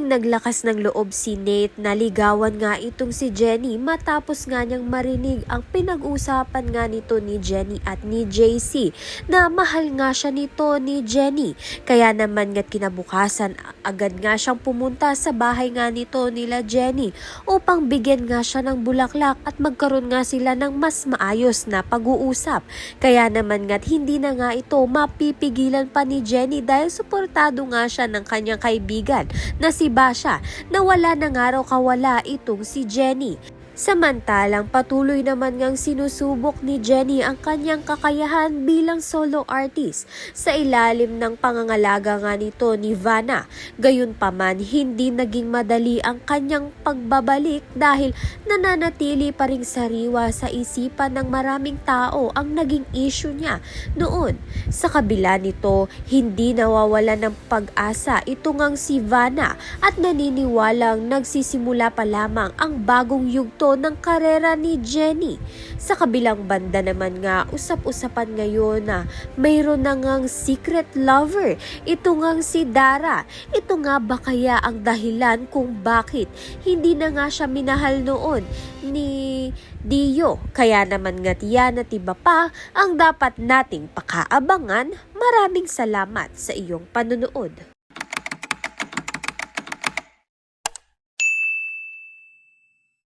naglakas ng loob si Nate na ligawan nga itong si Jenny matapos nga niyang marinig ang pinag-usapan nga nito ni Jenny at ni JC na mahal nga siya nito ni Jenny. Kaya naman nga't kinabukasan agad nga siyang pumunta sa bahay nga nito nila Jenny upang bigyan nga siya ng bulaklak at magkaroon nga sila ng mas maayos na pag-uusap. Kaya naman nga't hindi na nga ito mapipigilan pa ni Jenny dahil suportado nga siya ng kanyang kaibigan na si Basha na wala na nga raw kawala itong si Jenny. Samantalang patuloy naman ngang sinusubok ni Jenny ang kanyang kakayahan bilang solo artist sa ilalim ng pangangalaga nga nito ni Vanna. Gayunpaman, hindi naging madali ang kanyang pagbabalik dahil nananatili pa ring sariwa sa isipan ng maraming tao ang naging issue niya noon. Sa kabila nito, hindi nawawala ng pag-asa ito ngang si Vanna at naniniwalang nagsisimula pa lamang ang bagong yugto ng karera ni Jenny. Sa kabilang banda naman nga, usap-usapan ngayon na mayroon na ngang secret lover. Ito ngang si Dara. Ito nga ba kaya ang dahilan kung bakit hindi na nga siya minahal noon ni Dio? Kaya naman nga't yan at iba pa ang dapat nating pakaabangan. Maraming salamat sa iyong panunood.